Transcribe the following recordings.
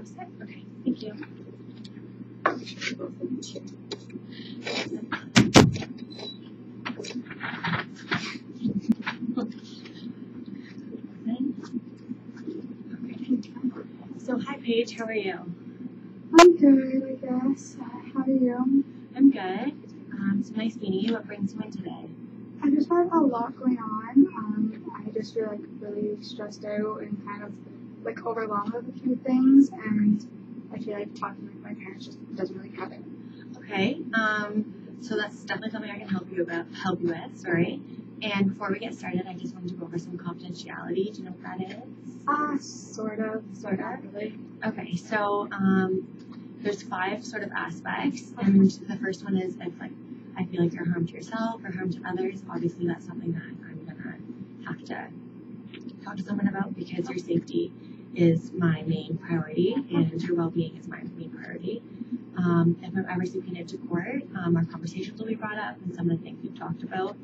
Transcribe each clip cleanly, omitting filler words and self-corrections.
Upset? Okay, thank you. So, hi Paige, how are you? I'm good, I guess. How are you? I'm good. It's nice meeting you. What brings you in today? I just have a lot going on. I just feel like really stressed out and kind of like overwhelmed with a few things, and I feel like talking with my parents just doesn't really cut it. Okay. So that's definitely something I can help you with. Sorry. And before we get started, I just wanted to go over some confidentiality. Do you know what that is? Sort of. Not really. Okay. So there's 5 sort of aspects, and the first one is if like I feel like you're harm to yourself or harm to others. Obviously, that's something that I'm gonna have to talk to someone about because your safety is my main priority and your well-being is my main priority. If I'm ever subpoenaed to court, our conversations will be brought up and some of the things we've talked about.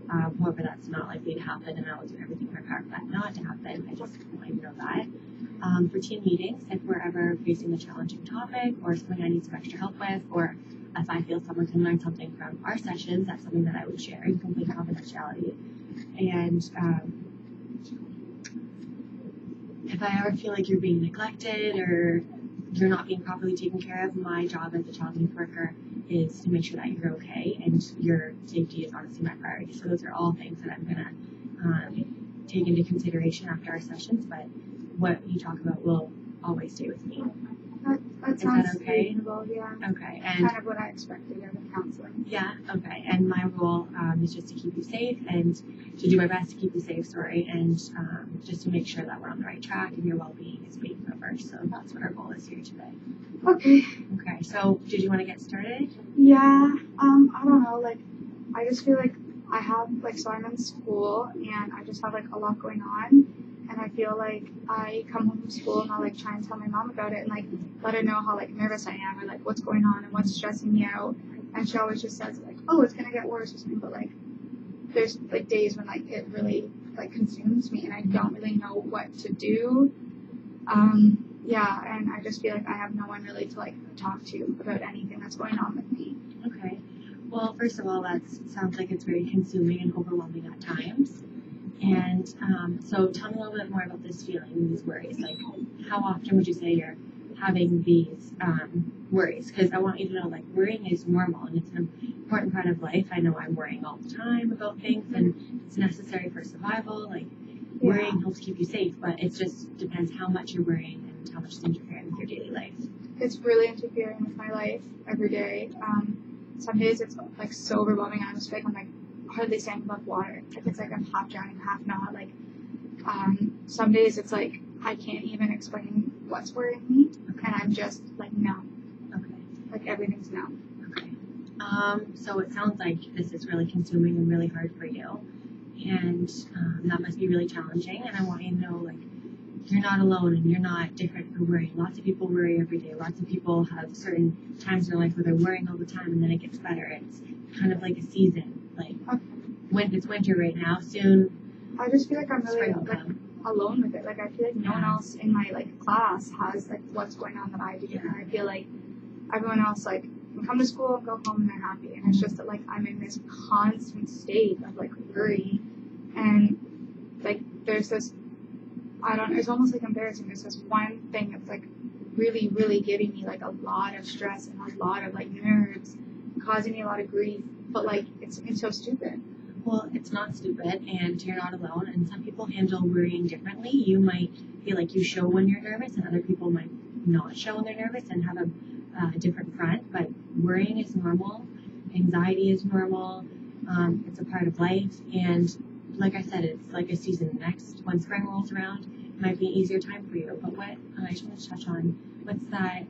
However, that's not likely to happen, and I will do everything in my power for that not to happen. I just want you to know that. For team meetings, if we're ever facing a challenging topic or something I need some extra help with, or if I feel someone can learn something from our sessions, that's something that I would share in complete confidentiality. And if I ever feel like you're being neglected or you're not being properly taken care of, my job as a child youth worker is to make sure that you're okay, and your safety is honestly my priority. So those are all things that I'm going to take into consideration after our sessions, but what you talk about will always stay with me. That sounds is that okay? reasonable, yeah. Okay. And kind of what I expected out of counseling. yeah, okay. And my role is just to keep you safe and to do my best to keep you safe, and just to make sure that we're on the right track and your well-being is being put first. So that's what our goal is here today. Okay. Okay, so did you want to get started? Yeah, I don't know, like, I just feel like I have, like, so I'm in school, and I just have, like, a lot going on, and I feel like I come home from school, and I'll, like, try and tell my mom about it, and, like, let her know how, like, nervous I am, or, like, what's going on, and what's stressing me out, and she always just says, like, oh, it's gonna get worse, or something, but, like, there's, like, days when, like, it really, like, consumes me, and I don't really know what to do. Yeah, and I just feel like I have no one really to, like, talk to about anything that's going on with me. Okay. Well, first of all, that sounds like it's very consuming and overwhelming at times. And so tell me a little bit more about this feeling, these worries. Like, how often would you say you're having these worries? Because I want you to know, like, worrying is normal, and it's an important part of life. I know I'm worrying all the time about things, and it's necessary for survival. Like, worrying helps keep you safe, but it just depends how much you're worrying and how much it's interfering with your daily life. It's really interfering with my life every day. Some days it's like so overwhelming. I just feel like I'm like hardly staying above water. Like it's like I'm half drowning, half not. Like some days it's like I can't even explain what's worrying me, and I'm just like numb. Okay. Like everything's numb. Okay. So it sounds like this is really consuming and really hard for you, and that must be really challenging. And I want you to know, like, you're not alone and you're not different for worrying. Lots of people worry every day. Lots of people have certain times in their life where they're worrying all the time and then it gets better. It's kind of like a season. Like, when it's winter right now, soon. I just feel like I'm really like alone with it. Like I feel like no one else in my like class has like what's going on that I do, and I feel like everyone else like can come to school and go home and they're happy, and it's just that like I'm in this constant state of like worry, and like there's this it's almost like embarrassing. There's this one thing that's like really, really giving me like a lot of stress and a lot of like nerves, causing me a lot of grief, but like it's so stupid. Well, it's not stupid, and you're not alone, and some people handle worrying differently. You might feel like you show when you're nervous, and other people might not show when they're nervous and have a different front, but worrying is normal. Anxiety is normal. It's a part of life, and like I said, it's like a season. When spring rolls around, it might be an easier time for you. But what I just want to touch on, what's that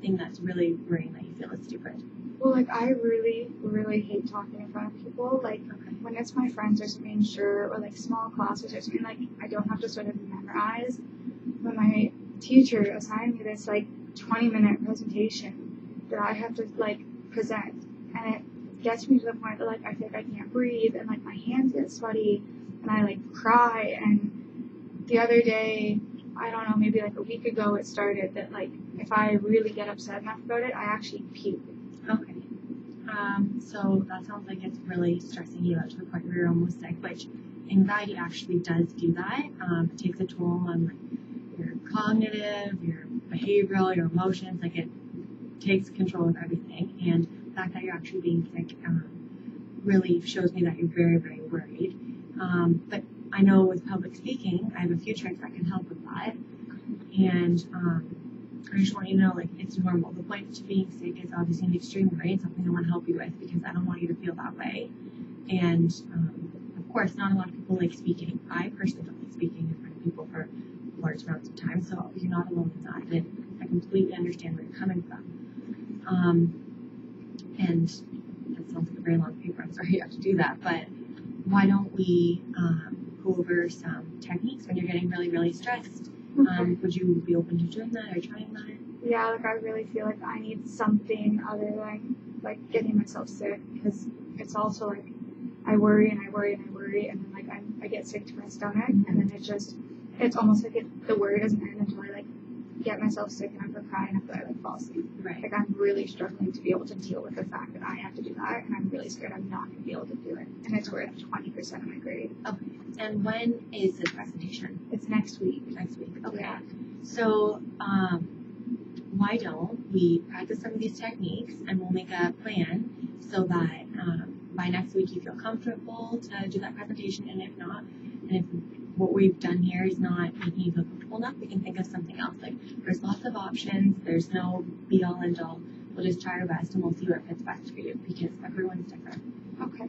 thing that's really worrying that you feel is stupid? Well, like I really, really hate talking in front of people. Like when it's my friends or something, sure, or like small classes or something, like I don't have to sort of memorize. When my teacher assigned me this like 20-minute presentation that I have to like present, and it gets me to the point that like I feel like I can't breathe, and like my hands get sweaty, and I like cry. And the other day I don't know, maybe like a week ago it started that like if I really get upset enough about it, I actually puke. Okay. So that sounds like it's really stressing you out to the point where you're almost sick, which anxiety actually does do that. It takes a toll on like, your cognitive, your behavioral, your emotions. Like it takes control of everything. And the fact that you're actually being sick really shows me that you're very, very worried. But I know with public speaking, I have a few tricks that can help with that. And I just want you to know, like, it's normal. The point to being sick is obviously an extreme worry and something I want to help you with because I don't want you to feel that way. And of course, not a lot of people like speaking. I personally don't like speaking in front of people for large amounts of time, so you're not alone in that. And I completely understand where you're coming from. And that sounds like a very long paper. I'm sorry you have to do that, but why don't we go over some techniques when you're getting really, really stressed? Would you be open to doing that or trying that? Yeah, like I really feel like I need something other than like getting myself sick because it's also like I worry and I worry and I worry and then like I get sick to my stomach and then it's almost like the worry doesn't end until I like get myself sick and I have to cry and after I like fall asleep. Right. Like I'm really struggling to be able to deal with the fact that I have to do that and I'm really scared I'm not going to be able to do it. And it's worth 20% of my grade. Okay. And when is the presentation? It's next week. Next week. Okay. Yeah. So, why don't we practice some of these techniques and we'll make a plan so that by next week you feel comfortable to do that presentation, and if not, and if what we've done here is not making you feel comfortable enough, we can think of something else. Like, there's lots of options. There's no be all end all. We'll just try our best and we'll see what fits best for you because everyone's different. Okay.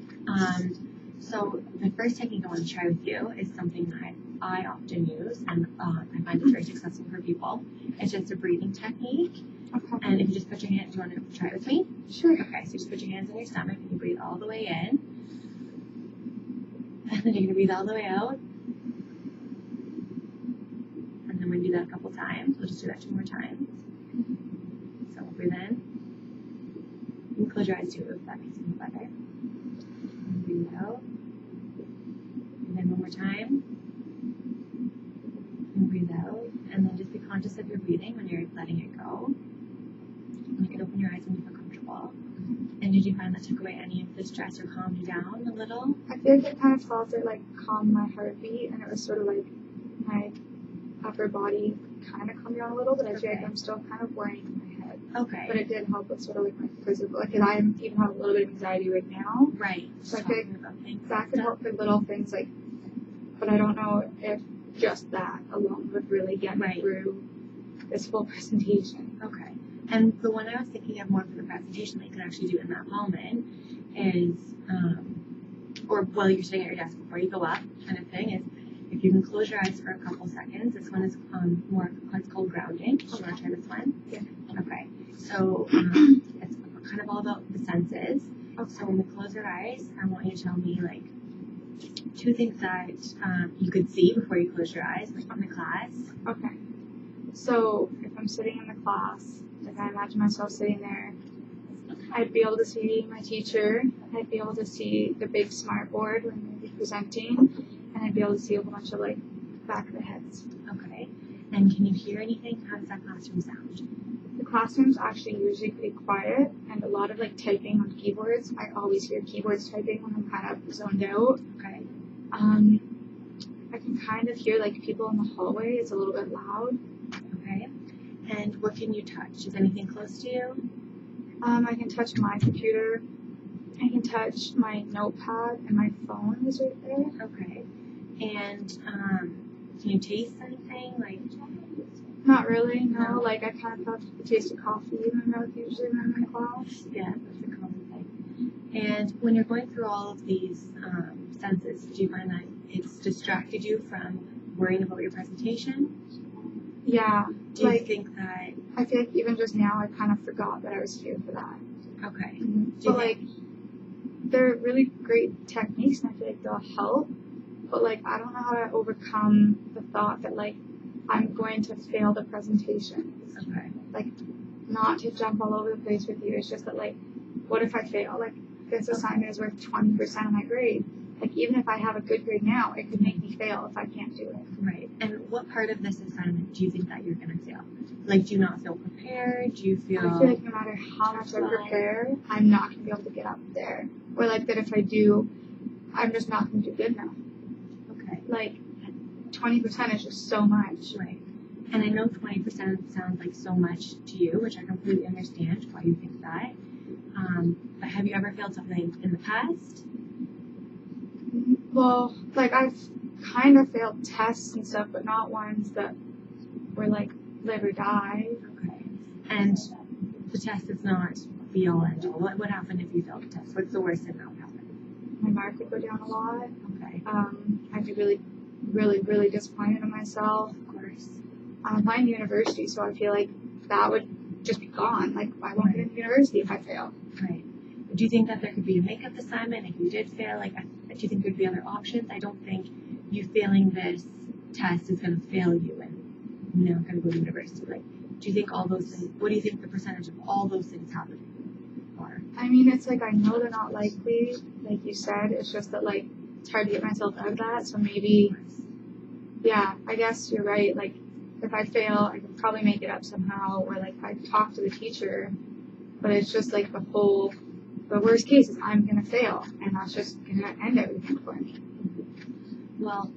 So the first technique I want to try with you is something that I often use, and I find it's very successful for people. It's just a breathing technique. Okay. And if you just put your hands, do you want to try it with me? Sure. Okay, so just put your hands on your stomach and you breathe all the way in. And then you're going to breathe all the way out. And then we do that a couple times. We'll just do that 2 more times. So we'll breathe in. You can close your eyes too if that makes you feel better. And breathe out. And then 1 more time. And breathe out. And then just be conscious of your breathing when you're letting it go. And you can open your eyes when you feel comfortable. And did you find that took away any of the stress or calmed you down a little? I feel like it kind of felt it like calmed my heartbeat and it was sort of like my upper body kind of calmed down a little, but I feel like I'm still kind of worrying in my head. Okay. But it did help with sort of like my physical, like, 'cause I even have a little bit of anxiety right now. Right. So I think that could help with little things like, but I don't know if just that alone would really get me through this full presentation. Okay. And the one I was thinking of more for the presentation that you can actually do in that moment is, or while you're sitting at your desk before you go up kind of thing, is if you can close your eyes for a couple seconds. This one is more, it's called grounding. Do you want to try this one? Yeah. Okay. So it's kind of all about the senses. Okay. So when we close our eyes, I want you to tell me like 2 things that you could see before you close your eyes, like in the class. Okay. So if I'm sitting in the class, like I imagine myself sitting there, I'd be able to see my teacher, I'd be able to see the big smart board when they'd be presenting, and I'd be able to see a whole bunch of like back of the heads. Okay. And can you hear anything? How does that classroom sound? The classroom's actually usually pretty quiet, and a lot of like typing on keyboards. I always hear keyboards typing when I'm kind of zoned out. Okay. I can kind of hear like people in the hallway. It's a little bit loud. Okay. And what can you touch? Is anything close to you? I can touch my computer. I can touch my notepad, and my phone is right there. Okay. And can you taste anything? Like, not really. No. Like I kind of have the taste of coffee in my mouth usually when I'm in class. yeah, that's a common thing. And when you're going through all of these senses, do you find that it's distracted you from worrying about your presentation? Yeah. Do you think that? I feel like even just now I kind of forgot that I was here for that. Okay. Mm-hmm. But like, they're really great techniques, and I feel like they'll help. But like, I don't know how to overcome the thought that like I'm going to fail the presentation. Okay. Like, not to jump all over the place with you. It's just that like, what if I fail? Like, this assignment is worth 20% of my grade. like even if I have a good grade now, it could make me fail if I can't do it. Right. And what part of this assignment do you think that you're going to fail? Like, do you not feel prepared? Do you feel... I feel like no matter how much I prepare, I'm not going to be able to get up there. Or like that if I do, I'm just not going to do good enough. Okay. Like 20% is just so much. Right. And I know 20% sounds like so much to you, which I completely understand why you think that. But have you ever failed something in the past? Well, like I've kind of failed tests and stuff, but not ones that were like live or die. Okay. And the test is not be all end all. What would happen if you failed the test? What's the worst thing that would happen? My mark would go down a lot. Okay. I'd be really, really, really disappointed in myself. Of course. I'm applying to university, so I feel like that would just be gone. Like I won't get into university if I fail. Right. Do you think that there could be a makeup assignment if you did fail? Like, do you think there'd be other options? I don't think you failing this test is going to fail you and you're not going to go to university. Like, do you think all those things, what do you think the percentage of all those things happening are? I mean, it's like I know they're not likely, like you said. It's just that like it's hard to get myself out of that. So maybe, yeah, I guess you're right. Like if I fail, I could probably make it up somehow, or like I talk to the teacher. But it's just like the worst case is I'm gonna fail, and that's just gonna end everything for me. Well,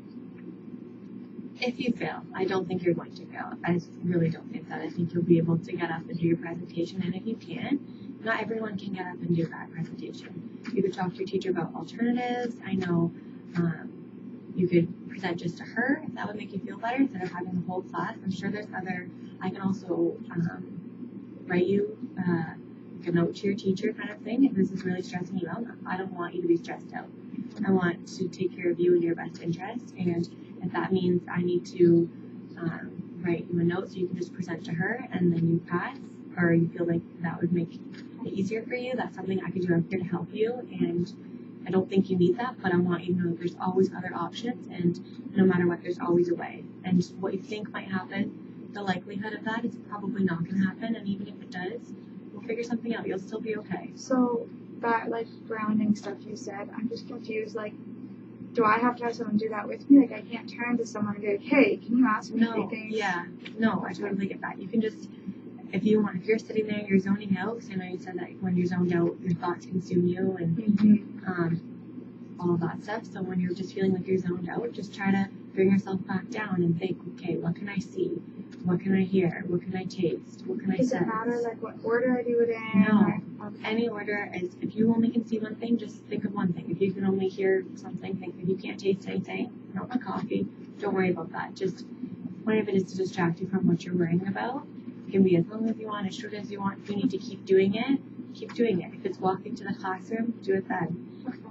if you fail, I don't think you're going to fail. I really don't think that. I think you'll be able to get up and do your presentation, and if you can, not everyone can get up and do that presentation. You could talk to your teacher about alternatives. I know you could present just to her if that would make you feel better instead of having the whole class. I'm sure there's other. I can also write you a note to your teacher kind of thing if this is really stressing you out. I don't want you to be stressed out. I want to take care of you in your best interest, and if that means I need to write you a note so you can just present to her and then you pass, or you feel like that would make it easier for you, that's something I could do. I'm here to help you, and I don't think you need that, but I want you to know that there's always other options, and no matter what, there's always a way. And what you think might happen, the likelihood of that is probably not going to happen, and even if it does, we'll figure something out. You'll still be okay. So that like grounding stuff you said, I'm just confused. Like, do I have to have someone do that with me? Like, I can't turn to someone and be like, "Hey, can you ask me anything?" No, I totally get that. You can just, if you want, if you're sitting there, you're zoning out. Because I know you said that when you're zoned out, your thoughts consume you and all of that stuff. So when you're just feeling like you're zoned out, just try to bring yourself back down and think, okay, what can I see? What can I hear? What can I taste? What can I sense? Does it matter like what order I do it in? No. Any order is, if you only can see one thing, just think of one thing. If you can only hear something, think if you can't taste anything, not the coffee, don't worry about that. Just, the point of it is to distract you from what you're worrying about. It can be as long as you want, as short as you want. If you need to keep doing it, keep doing it. If it's walking to the classroom, do it then.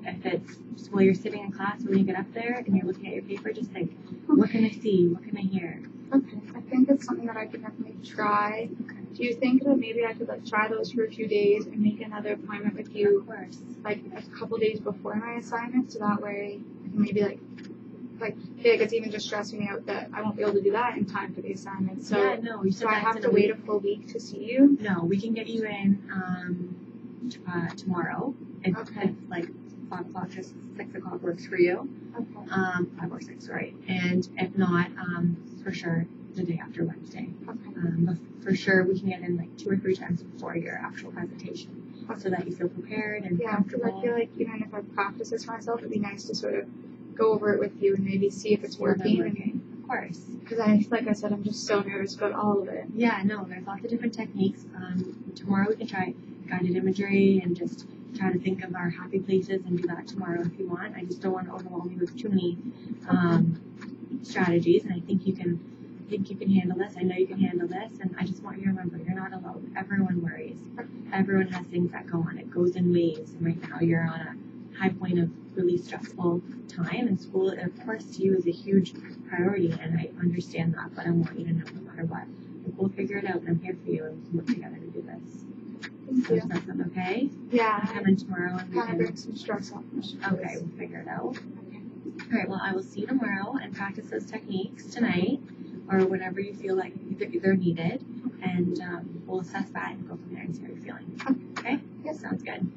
If it's just while you're sitting in class, when you get up there and you're looking at your paper, just think, what can I see? What can I hear? Okay, I think it's something that I could definitely try. Okay. Do you think that maybe I could like try those for a few days and make another appointment with you, Of course. like a couple days before my assignment, so that way I can maybe like it's even just stressing me out that I won't be able to do that in time for the assignment. So yeah, no, you said do I have to wait a full week to see you? No, we can get you in tomorrow. If like 5 o'clock to 6 o'clock works for you. Okay. 5 or 6, right? And if not, for sure the day after Wednesday. Okay. But for sure we can get in like 2 or 3 times before your actual presentation, so that you feel prepared and Yeah, because comfortable. I feel like even if I practice this for myself, it'd be nice to sort of go over it with you and maybe see if it's working. Of course. Because like I said, I'm just so nervous about all of it. Yeah, no, there's lots of different techniques. Tomorrow we can try guided imagery and just try to think of our happy places and do that tomorrow if you want. I just don't want to overwhelm you with too many strategies, and I think you can handle this. I know you can handle this, and I just want you to remember you're not alone. Everyone worries. Everyone has things that go on. It goes in waves, and right now you're on a high point of really stressful time, and school, of course, to you is a huge priority, and I understand that, but I want you to know no matter what, we'll figure it out, and I'm here for you, and we can work together to do this. Thank So you. does that sound okay? Yeah, Come in tomorrow and we kind of can... bring some stress off my shoulders. Okay, we'll figure it out. Okay. All right, well, I will see you tomorrow and practice those techniques tonight, or whenever you feel like they're needed, and we'll assess that and go from there and see how you're feeling. Okay? Yes. Sounds good.